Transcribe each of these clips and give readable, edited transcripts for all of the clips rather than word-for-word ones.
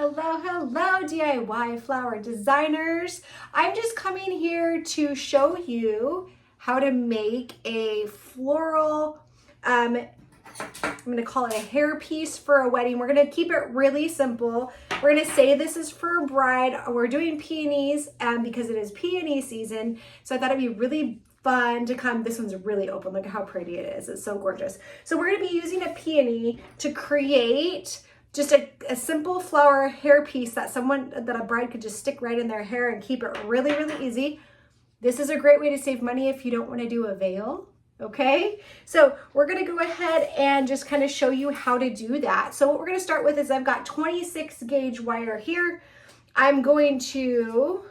Hello, hello, DIY flower designers. I'm just coming here to show you how to make a floral, I'm gonna call it a hairpiece for a wedding. We're gonna keep it really simple. We're gonna say this is for a bride. We're doing peonies because it is peony season. So I thought it'd be really fun to come. This one's really open. Look at how pretty it is. It's so gorgeous. So we're gonna be using a peony to create just a simple flower hairpiece that a bride could just stick right in their hair and keep it really, really easy. This is a great way to save money if you don't want to do a veil. Okay, so we're gonna go ahead and just kind of show you how to do that. So what we're gonna start with is I've got 26 gauge wire here. I'm going to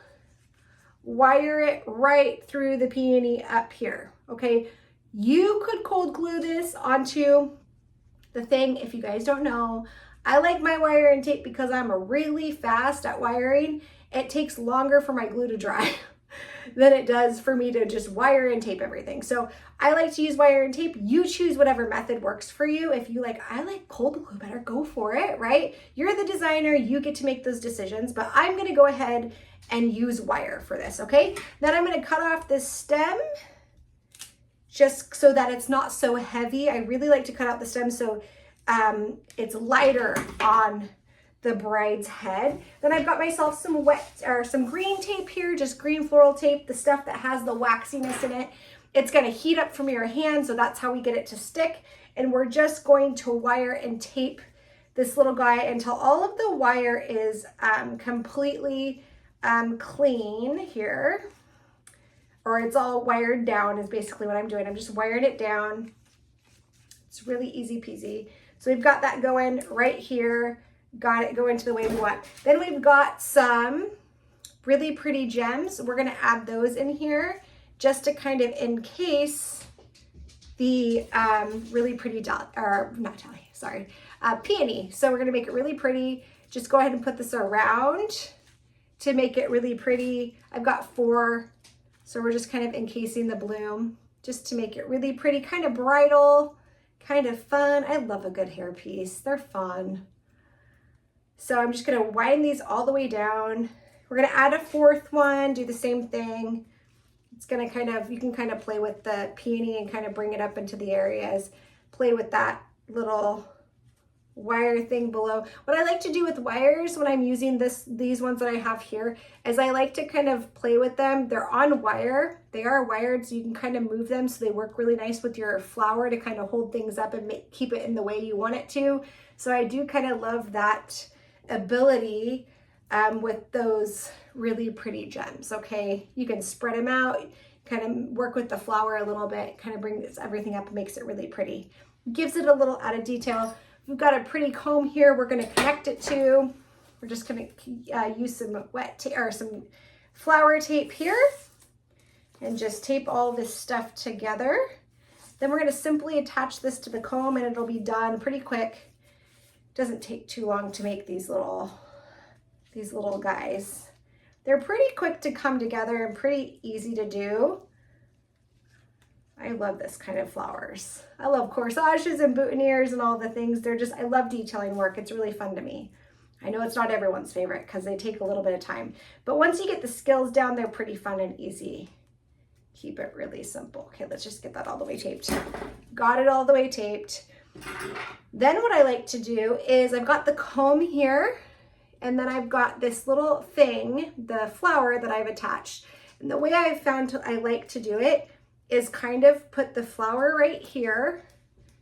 wire it right through the peony up here. Okay, you could cold glue this onto the thing. If you guys don't know, I like my wire and tape because I'm really fast at wiring. It takes longer for my glue to dry than it does for me to just wire and tape everything. So I like to use wire and tape. You choose whatever method works for you. If you like, I like cold glue better, go for it, right? You're the designer, you get to make those decisions, but I'm gonna go ahead and use wire for this, okay? Then I'm gonna cut off this stem just so that it's not so heavy. I really like to cut out the stem so it's lighter on the bride's head. Then I've got myself some green tape here, just green floral tape, the stuff that has the waxiness in it. It's gonna heat up from your hand, so that's how we get it to stick. And we're just going to wire and tape this little guy until all of the wire is completely clean here, or it's all wired down is basically what I'm doing. I'm just wiring it down. It's really easy peasy. So we've got that going right here. Got it going to the way we want. Then we've got some really pretty gems. We're gonna add those in here just to kind of encase the really pretty peony. So we're gonna make it really pretty. Just go ahead and put this around to make it really pretty. I've got 4, so we're just kind of encasing the bloom just to make it really pretty, kind of bridal, kind of fun. I love a good hairpiece. They're fun. So I'm just gonna wind these all the way down. We're gonna add a 4th one, do the same thing. It's gonna you can kind of play with the peony and kind of bring it up into the areas, play with that little wire thing below. What I like to do with wires when I'm using these ones that I have here is I like to kind of play with them. They're on wire. They are wired, so you can kind of move them so they work really nice with your flower to kind of hold things up and keep it in the way you want it to. So I do kind of love that ability with those really pretty gems, okay? You can spread them out, kind of work with the flower a little bit, kind of bring everything up and makes it really pretty. Gives it a little added detail. We've got a pretty comb here we're gonna connect it to. We're just gonna use some some flower tape here and just tape all this stuff together. Then we're gonna simply attach this to the comb and it'll be done pretty quick. Doesn't take too long to make these little guys. They're pretty quick to come together and pretty easy to do. I love this kind of flowers. I love corsages and boutonnieres and all the things. I love detailing work. It's really fun to me. I know it's not everyone's favorite because they take a little bit of time, but once you get the skills down, they're pretty fun and easy. Keep it really simple. Okay, let's just get that all the way taped. Got it all the way taped. Then what I like to do is I've got the comb here and then I've got this little thing, the flower that I've attached. And the way I've found I like to do it is kind of put the flower right here,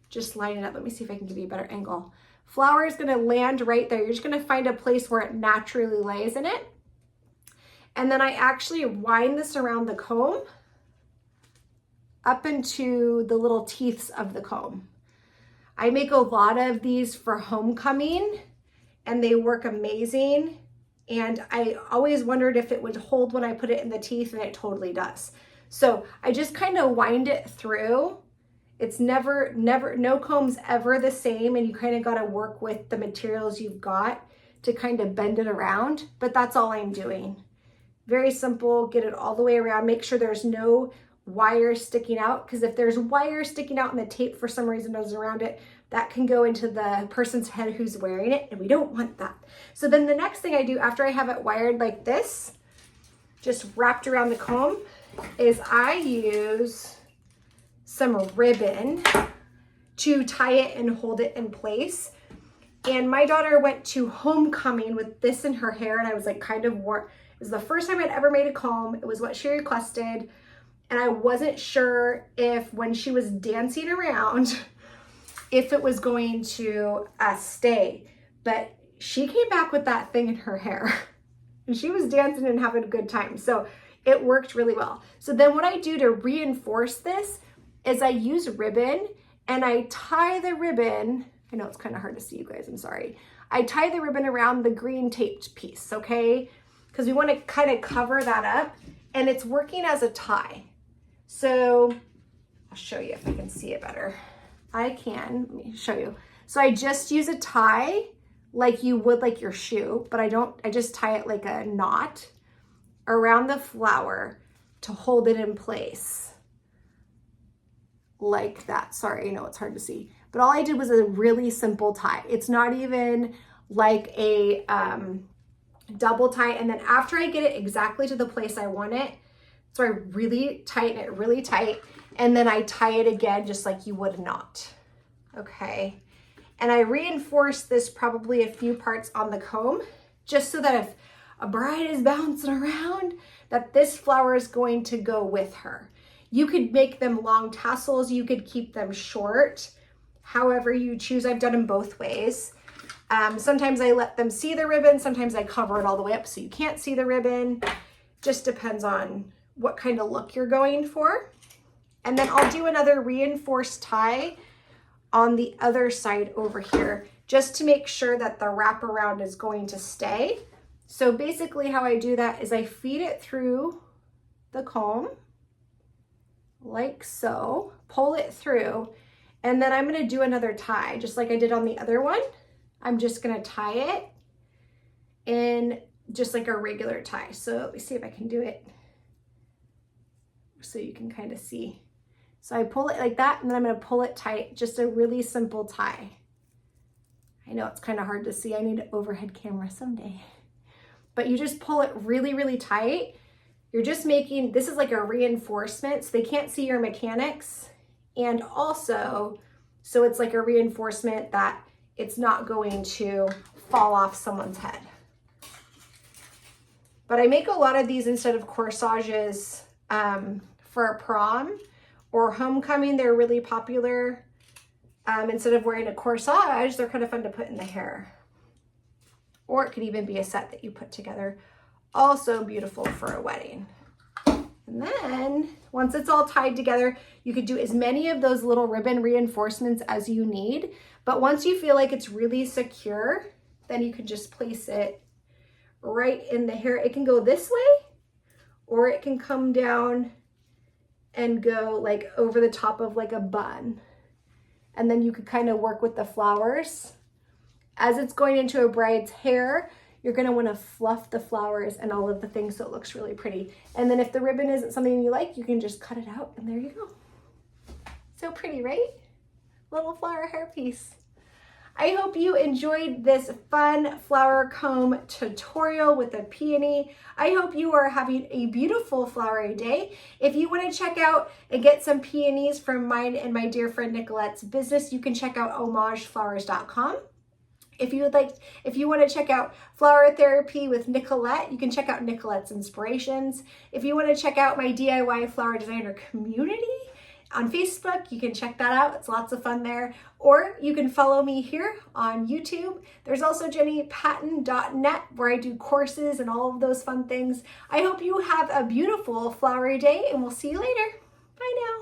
just line it up. Let me see if I can give you a better angle. Flower is gonna land right there. You're just gonna find a place where it naturally lays in it. And then I actually wind this around the comb up into the little teeths of the comb. I make a lot of these for homecoming and they work amazing. And I always wondered if it would hold when I put it in the teeth, and it totally does. So I just kind of wind it through. It's no comb's ever the same, and you kind of got to work with the materials you've got to kind of bend it around, but that's all I'm doing. Very simple, get it all the way around. Make sure there's no wire sticking out, because if there's wire sticking out and the tape for some reason goes around it, that can go into the person's head who's wearing it, and we don't want that. So then the next thing I do after I have it wired like this, just wrapped around the comb, is I use some ribbon to tie it and hold it in place. And my daughter went to homecoming with this in her hair, and I was like kind of it was the first time I'd ever made a comb. It was what she requested. And I wasn't sure if when she was dancing around, if it was going to stay. But she came back with that thing in her hair and she was dancing and having a good time. So it worked really well. So then what I do to reinforce this is I use ribbon and I tie the ribbon. I know it's kind of hard to see, you guys, I'm sorry. I tie the ribbon around the green taped piece, okay? Because we want to kind of cover that up, and it's working as a tie. So I'll show you if I can see it better. I can, let me show you. So I just use a tie like you would like your shoe, but I just tie it like a knot around the flower to hold it in place. Like that. Sorry, I know it's hard to see. But all I did was a really simple tie. It's not even like a double tie. And then after I get it exactly to the place I want it, so I really tighten it really tight. And then I tie it again just like you would a knot. Okay. And I reinforce this probably a few parts on the comb, just so that if a bride is bouncing around, that this flower is going to go with her. You could make them long tassels. You could keep them short. However you choose. I've done them both ways. Sometimes I let them see the ribbon. Sometimes I cover it all the way up so you can't see the ribbon. Just depends on what kind of look you're going for. And then I'll do another reinforced tie on the other side over here, just to make sure that the wraparound is going to stay. So basically how I do that is I feed it through the comb, like so, pull it through, and then I'm going to do another tie, just like I did on the other one. I'm just going to tie it in just like a regular tie. So let me see if I can do it so you can kind of see. So I pull it like that, and then I'm going to pull it tight, just a really simple tie. I know it's kind of hard to see. I need an overhead camera someday. But you just pull it really, really tight. You're just making, this is like a reinforcement, so they can't see your mechanics. And also, so it's like a reinforcement that it's not going to fall off someone's head. But I make a lot of these instead of corsages for a prom or homecoming. They're really popular. Instead of wearing a corsage, they're kind of fun to put in the hair. Or it could even be a set that you put together. Also beautiful for a wedding. And then once it's all tied together, you could do as many of those little ribbon reinforcements as you need. But once you feel like it's really secure, then you can just place it right in the hair. It can go this way, or it can come down and go like over the top of like a bun. And then you could kind of work with the flowers. As it's going into a bride's hair, you're going to want to fluff the flowers and all of the things so it looks really pretty. And then if the ribbon isn't something you like, you can just cut it out, and there you go. So pretty, right? Little flower hairpiece. I hope you enjoyed this fun flower comb tutorial with a peony. I hope you are having a beautiful flowery day. If you want to check out and get some peonies from mine and my dear friend Nicolette's business, you can check out homageflowers.com. If you want to check out flower therapy with Nicolette, you can check out Nicolette's Inspirations. If you want to check out my DIY flower designer community on Facebook, you can check that out. It's lots of fun there. Or you can follow me here on YouTube. There's also jennypatton.net where I do courses and all of those fun things. I hope you have a beautiful flowery day, and we'll see you later. Bye now.